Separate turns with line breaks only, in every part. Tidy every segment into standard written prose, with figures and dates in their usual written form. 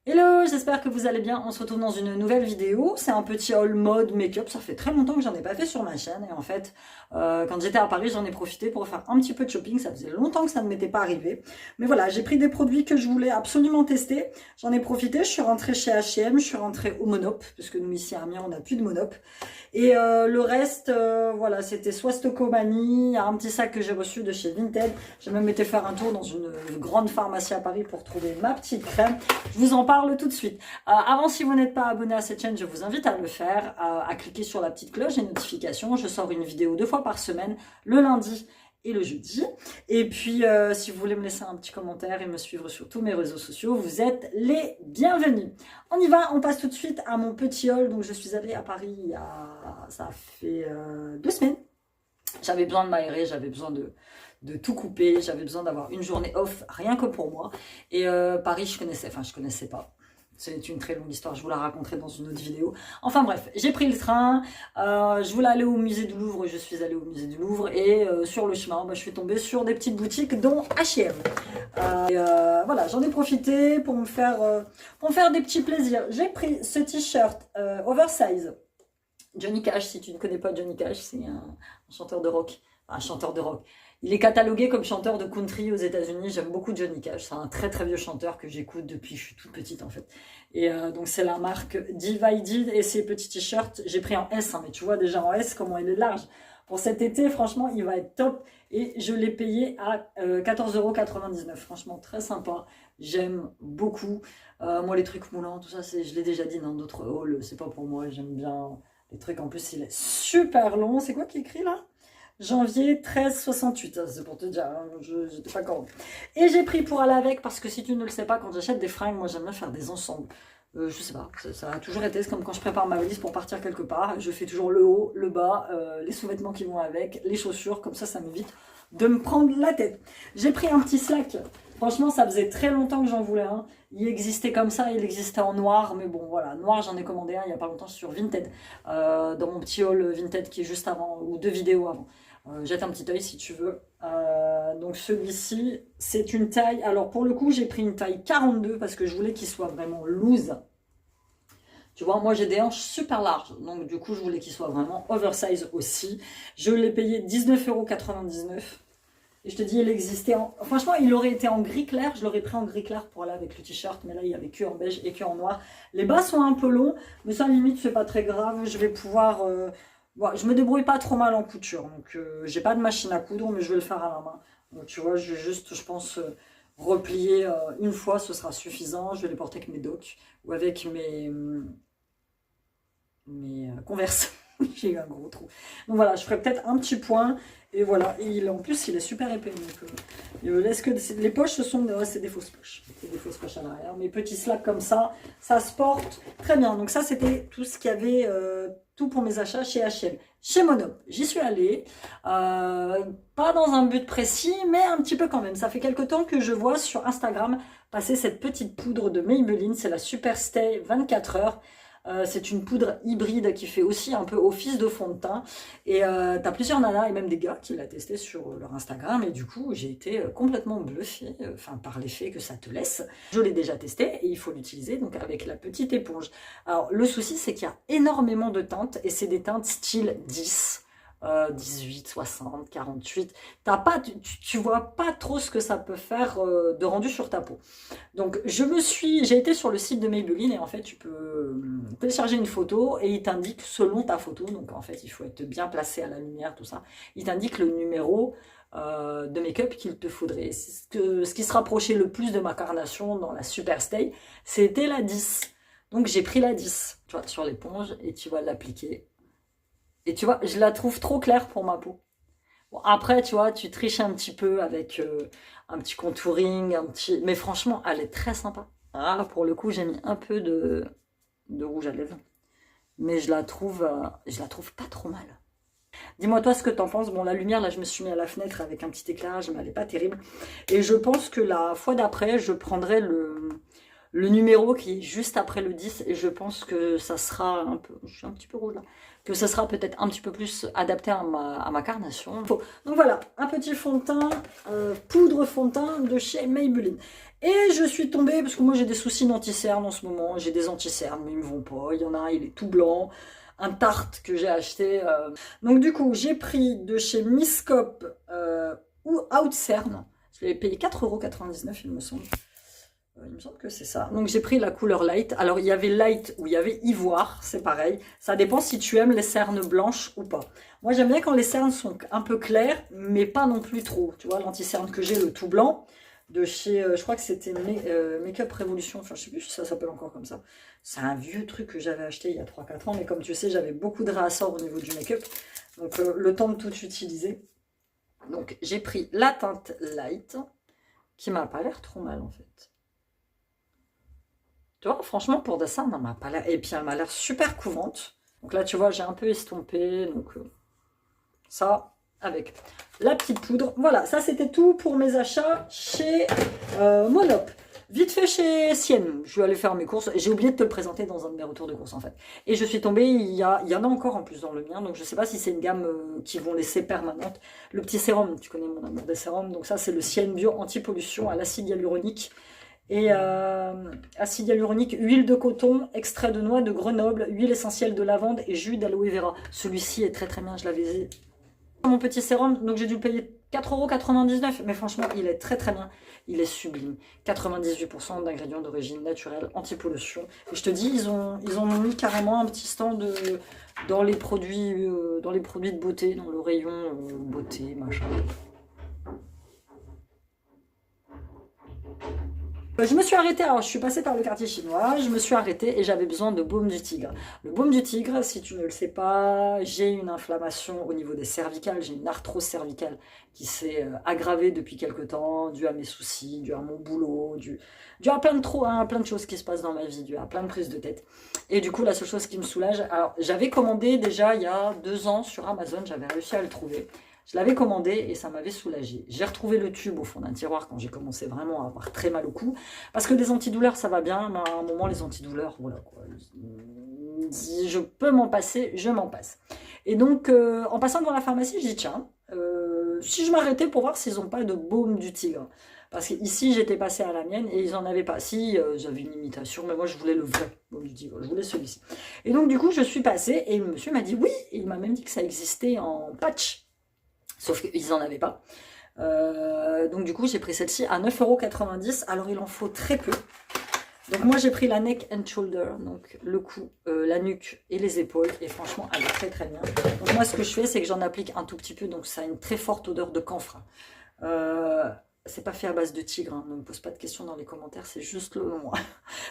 Hello, j'espère que vous allez bien. On se retrouve dans une nouvelle vidéo. C'est un petit haul mode make-up. Ça fait très longtemps que j'en ai pas fait sur ma chaîne. Et en fait, quand j'étais à Paris, j'en ai profité pour faire un petit peu de shopping. Ça faisait longtemps que ça ne m'était pas arrivé. Mais voilà, j'ai pris des produits que je voulais absolument tester. J'en ai profité. Je suis rentrée chez H&M. Je suis rentrée au Monop. Parce que nous, ici à Amiens, on n'a plus de Monop. Et le reste, voilà, c'était soit Stocomanie. Il y a un petit sac que j'ai reçu de chez Vinted. J'ai même été faire un tour dans une grande pharmacie à Paris pour trouver ma petite crème. Je vous en parle tout de suite. Avant, si vous n'êtes pas abonné à cette chaîne, je vous invite à le faire, à cliquer sur la petite cloche des notifications. Je sors une vidéo 2 fois par semaine, le lundi et le jeudi. Et puis, si vous voulez me laisser un petit commentaire et me suivre sur tous mes réseaux sociaux, vous êtes les bienvenus. On y va, on passe tout de suite à mon petit haul. Donc, je suis allée à Paris ça fait 2 semaines. J'avais besoin de m'aérer, j'avais besoin de tout couper, j'avais besoin d'avoir une journée off rien que pour moi. Et Paris, je connaissais pas. C'est une très longue histoire, je vous la raconterai dans une autre vidéo. Enfin bref, j'ai pris le train, je voulais aller au musée du Louvre, je suis allée au musée du Louvre et sur le chemin, je suis tombée sur des petites boutiques dont H&M. Voilà, j'en ai profité pour me faire des petits plaisirs. J'ai pris ce t-shirt oversize. Johnny Cash, si tu ne connais pas Johnny Cash, c'est un chanteur de rock. Un chanteur de rock. Il est catalogué comme chanteur de country aux États-Unis. J'aime beaucoup Johnny Cash. C'est un très très vieux chanteur que j'écoute depuis que je suis toute petite en fait. Et donc c'est la marque Divided et ces petits t-shirts. J'ai pris en S, hein, mais tu vois déjà en S comment il est large. Pour cet été, franchement, il va être top. Et je l'ai payé à 14,99 €. Franchement, très sympa. J'aime beaucoup. Moi, les trucs moulants, tout ça, je l'ai déjà dit dans d'autres hauls. C'est pas pour moi. J'aime bien les trucs. En plus, il est super long. C'est quoi qui est écrit là? Janvier 1368, c'est pour te dire, hein, je n'étais pas corrompue. Et j'ai pris pour aller avec, parce que si tu ne le sais pas, quand j'achète des fringues, moi j'aime bien faire des ensembles. Je sais pas, ça a toujours été, c'est comme quand je prépare ma valise pour partir quelque part, je fais toujours le haut, le bas, les sous-vêtements qui vont avec, les chaussures, comme ça m'évite de me prendre la tête. J'ai pris un petit slack, franchement ça faisait très longtemps que j'en voulais un, il existait comme ça, il existait en noir, mais bon voilà, noir j'en ai commandé un il y a pas longtemps sur Vinted, dans mon petit haul Vinted qui est juste avant, ou 2 vidéos avant. Jette un petit œil si tu veux. Donc celui-ci, c'est une taille. Alors pour le coup, j'ai pris une taille 42 parce que je voulais qu'il soit vraiment loose. Tu vois, moi j'ai des hanches super larges. Donc du coup, je voulais qu'il soit vraiment oversize aussi. Je l'ai payé 19,99 €. Et je te dis, il existait en... Franchement, il aurait été en gris clair. Je l'aurais pris en gris clair pour aller avec le t-shirt. Mais là, il y avait que en beige et que en noir. Les bas sont un peu longs. Mais ça, limite, c'est pas très grave. Je vais pouvoir... Bon, je me débrouille pas trop mal en couture, donc j'ai pas de machine à coudre, mais je vais le faire à la main. Donc tu vois, je vais juste, je pense, replier une fois, ce sera suffisant. Je vais les porter avec mes docks ou avec mes Converse. J'ai eu un gros trou. Donc voilà, je ferai peut-être un petit point. Et voilà, et en plus il est super épais. Donc il me laisse que les poches, c'est des fausses poches. C'est des fausses poches à l'arrière. Mes petits slacks comme ça se porte très bien. Donc ça c'était tout ce qu'il y avait, tout pour mes achats chez H&M. Chez Monop, j'y suis allée. Pas dans un but précis, mais un petit peu quand même. Ça fait quelque temps que je vois sur Instagram passer cette petite poudre de Maybelline. C'est la Super Stay 24 heures. C'est une poudre hybride qui fait aussi un peu office de fond de teint. Et t'as plusieurs nanas et même des gars qui l'ont testé sur leur Instagram. Et du coup, j'ai été complètement bluffée par l'effet que ça te laisse. Je l'ai déjà testé et il faut l'utiliser donc avec la petite éponge. Alors, le souci, c'est qu'il y a énormément de teintes et c'est des teintes style 10. 18, 60, 48, tu vois pas trop ce que ça peut faire de rendu sur ta peau. Donc j'ai été sur le site de Maybelline et en fait tu peux télécharger une photo et il t'indique selon ta photo, donc en fait il faut être bien placé à la lumière, tout ça, il t'indique le numéro de make-up qu'il te faudrait. Ce qui se rapprochait le plus de ma carnation dans la Super Stay, c'était la 10. Donc j'ai pris la 10, tu vois, sur l'éponge et tu vas l'appliquer. Et tu vois, je la trouve trop claire pour ma peau. Bon, après, tu vois, tu triches un petit peu avec un petit contouring, mais franchement, elle est très sympa. Ah, pour le coup, j'ai mis un peu de rouge à lèvres. Mais je la trouve pas trop mal. Dis-moi toi ce que t'en penses. Bon, la lumière, là, je me suis mis à la fenêtre avec un petit éclairage, mais elle n'est pas terrible. Et je pense que la fois d'après, je prendrai le numéro qui est juste après le 10 et je pense que ça sera un peu, je suis un petit peu rouge là, que ça sera peut-être un petit peu plus adapté à ma carnation. Donc voilà, un petit fond de teint, poudre fond de teint de chez Maybelline. Et je suis tombée, parce que moi j'ai des soucis d'anti-cerne en ce moment, j'ai des anti-cernes mais ils me vont pas, il y en a un il est tout blanc, un Tarte que j'ai acheté. Donc du coup j'ai pris de chez Miscop ou Outcerne, je l'ai payé 4,99 € il me semble. Il me semble que c'est ça. Donc j'ai pris la couleur light. Alors il y avait light ou il y avait ivoire, c'est pareil. Ça dépend si tu aimes les cernes blanches ou pas. Moi j'aime bien quand les cernes sont un peu claires, mais pas non plus trop. Tu vois, l'anti-cerne que j'ai, le tout blanc, de chez, je crois que c'était Make-up Revolution, enfin je sais plus si ça s'appelle encore comme ça. C'est un vieux truc que j'avais acheté il y a 3-4 ans, mais comme tu sais, j'avais beaucoup de réassorts au niveau du make-up. Donc le temps de tout utiliser. Donc j'ai pris la teinte light, qui m'a pas l'air trop mal en fait. Tu vois, franchement, pour dessin, elle m'a pas l'air... Et puis, elle m'a l'air super couvrante. Donc là, tu vois, j'ai un peu estompé. Donc, ça, avec la petite poudre. Voilà, ça, c'était tout pour mes achats chez Monop. Vite fait chez Sienne. Je vais aller faire mes courses. J'ai oublié de te le présenter dans un de mes retours de courses, en fait. Et je suis tombée, il y en a encore en plus dans le mien. Donc, je sais pas si c'est une gamme qu'ils vont laisser permanente. Le petit sérum, tu connais mon amour des sérums. Donc ça, c'est le Sienne Bio Anti-Pollution à l'acide hyaluronique. Et acide hyaluronique, huile de coton, extrait de noix de Grenoble, huile essentielle de lavande et jus d'aloe vera. Celui-ci est très très bien, je l'avais... Mon petit sérum, donc j'ai dû le payer 4,99 €, mais franchement, il est très très bien. Il est sublime. 98% d'ingrédients d'origine naturelle, anti-pollution. Et je te dis, ils ont mis carrément un petit stand dans les produits de beauté, dans le rayon beauté, machin. Je me suis arrêtée, alors je suis passée par le quartier chinois, je me suis arrêtée et j'avais besoin de baume du tigre. Le baume du tigre, si tu ne le sais pas, j'ai une inflammation au niveau des cervicales, j'ai une arthrose cervicale qui s'est aggravée depuis quelque temps, dû à mes soucis, dû à mon boulot, dû à plein de choses qui se passent dans ma vie, dû à plein de prises de tête. Et du coup, la seule chose qui me soulage, alors j'avais commandé déjà il y a 2 ans sur Amazon, j'avais réussi à le trouver. Je l'avais commandé et ça m'avait soulagé. J'ai retrouvé le tube au fond d'un tiroir quand j'ai commencé vraiment à avoir très mal au cou. Parce que les antidouleurs, ça va bien, mais à un moment, les antidouleurs, voilà quoi. Si je peux m'en passer, je m'en passe. Et donc, en passant devant la pharmacie, je dis tiens, si je m'arrêtais pour voir s'ils n'ont pas de baume du tigre. Parce qu'ici, j'étais passée à la mienne et ils n'en avaient pas. Si, j'avais une imitation, mais moi, je voulais le vrai baume du tigre. Je voulais celui-ci. Et donc, du coup, je suis passée et le monsieur m'a dit oui. Et il m'a même dit que ça existait en patch. Sauf qu'ils n'en avaient pas. Donc du coup, j'ai pris celle-ci à 9,90 €. Alors, il en faut très peu. Donc moi, j'ai pris la neck and shoulder. Donc le cou, la nuque et les épaules. Et franchement, elle est très très bien. Donc moi, ce que je fais, c'est que j'en applique un tout petit peu. Donc ça a une très forte odeur de camphre. C'est pas fait à base de tigre. Hein. Ne me pose pas de questions dans les commentaires. C'est juste le nom.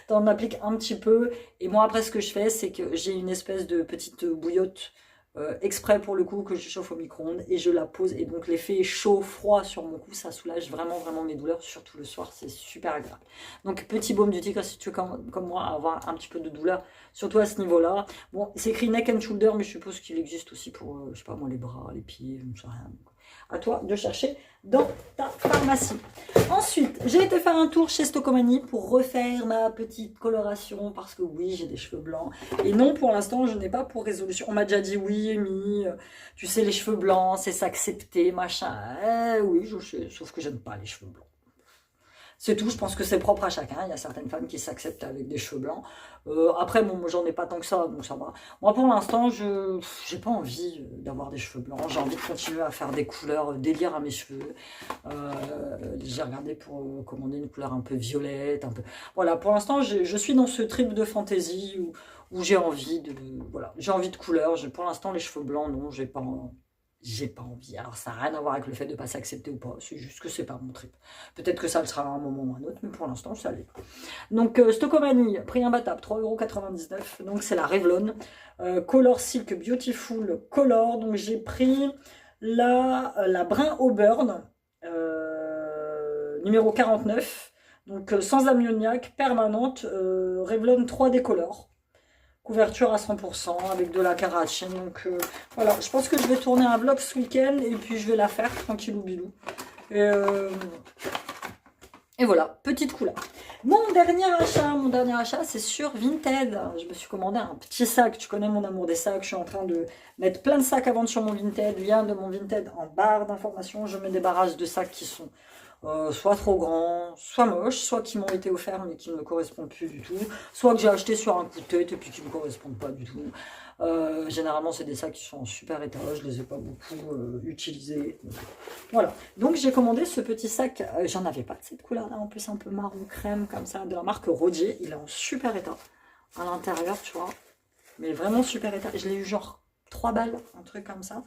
T'en appliques un petit peu. Et moi, après, ce que je fais, c'est que j'ai une espèce de petite bouillotte exprès pour le coup que je chauffe au micro-ondes et je la pose et donc l'effet chaud-froid sur mon cou, ça soulage vraiment vraiment mes douleurs, surtout le soir, c'est super agréable. Donc petit baume du tigre si tu veux comme moi avoir un petit peu de douleur, surtout à ce niveau-là. Bon, c'est écrit neck and shoulder, mais je suppose qu'il existe aussi pour, je sais pas moi, les bras, les pieds, je sais rien. À toi de chercher dans ta pharmacie. Ensuite, j'ai été faire un tour chez Stocomanie pour refaire ma petite coloration parce que oui, j'ai des cheveux blancs. Et non, pour l'instant, je n'ai pas pour résolution. On m'a déjà dit oui, Amy, tu sais, les cheveux blancs, c'est s'accepter, machin. Oui, je sais, sauf que j'aime pas les cheveux blancs. C'est tout, je pense que c'est propre à chacun. Il y a certaines femmes qui s'acceptent avec des cheveux blancs. Après, bon, j'en ai pas tant que ça, donc ça va. Moi, pour l'instant, je n'ai pas envie d'avoir des cheveux blancs. J'ai envie de continuer à faire des couleurs délire à mes cheveux. J'ai regardé pour commander une couleur un peu violette. Un peu... Voilà, pour l'instant, je suis dans ce trip de fantaisie où j'ai envie de... Voilà, j'ai envie de couleurs. Pour l'instant, les cheveux blancs, non, j'ai pas envie. Alors, ça n'a rien à voir avec le fait de ne pas s'accepter ou pas. C'est juste que c'est pas mon trip. Peut-être que ça le sera à un moment ou à un autre, mais pour l'instant, ça l'est. Donc, Stocomanie, prix imbattable, 3,99 €. Donc, c'est la Revlon. Color Silk Beautiful Color. Donc, j'ai pris la brun Auburn, numéro 49. Donc, sans ammoniac, permanente, Revlon 3D Color. Couverture à 100% avec de la carachine. Donc voilà, je pense que je vais tourner un vlog ce week-end et puis je vais la faire tranquillou bilou. Et Et voilà, petite couleur. Mon dernier achat, c'est sur Vinted. Je me suis commandé un petit sac. Tu connais mon amour des sacs. Je suis en train de mettre plein de sacs à vendre sur mon Vinted. Lien de mon Vinted en barre d'informations. Je me débarrasse de sacs qui sont soit trop grands, soit moches, soit qui m'ont été offerts mais qui ne me correspondent plus du tout, soit que j'ai acheté sur un coup de tête et puis qui ne me correspondent pas du tout. Généralement, c'est des sacs qui sont en super état. Je les ai pas beaucoup utilisés. Voilà. Donc, j'ai commandé ce petit sac. J'en avais pas de cette couleur-là. En plus, un peu marron crème comme ça, de la marque Rodier. Il est en super état. À l'intérieur, tu vois. Mais vraiment super état. Je l'ai eu genre 3 balles, un truc comme ça.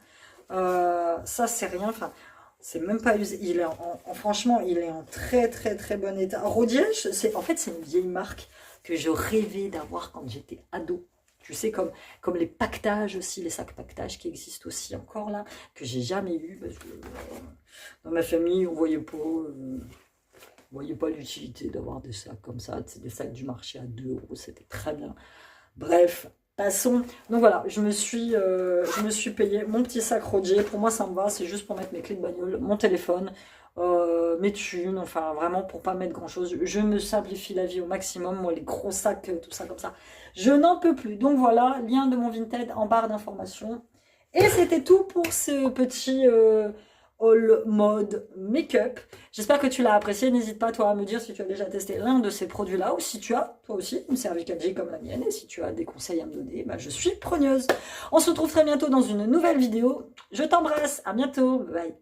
Ça, c'est rien. Enfin, c'est même pas usé. Il est franchement, il est en très très très bon état. Rodier, en fait, c'est une vieille marque que je rêvais d'avoir quand j'étais ado. Tu sais, comme les pactages aussi, les sacs pactages qui existent aussi encore là, que j'ai jamais eu parce que dans ma famille, on voyait pas l'utilité d'avoir des sacs comme ça. C'est des sacs du marché à 2 euros, c'était très bien. Bref, passons. Donc voilà, je me suis payé mon petit sac Rodier. Pour moi, ça me va, c'est juste pour mettre mes clés de bagnole, mon téléphone, mes thunes, enfin vraiment pour pas mettre grand chose. Je me simplifie la vie au maximum. Moi, les gros sacs, tout ça comme ça, je n'en peux plus. Donc voilà, lien de mon Vinted en barre d'informations. Et c'était tout pour ce petit haul mode make-up. J'espère que tu l'as apprécié. N'hésite pas toi à me dire si tu as déjà testé l'un de ces produits-là ou si tu as toi aussi une cervicalgie comme la mienne et si tu as des conseils à me donner, bah, je suis preneuse. On se retrouve très bientôt dans une nouvelle vidéo. Je t'embrasse, à bientôt, bye.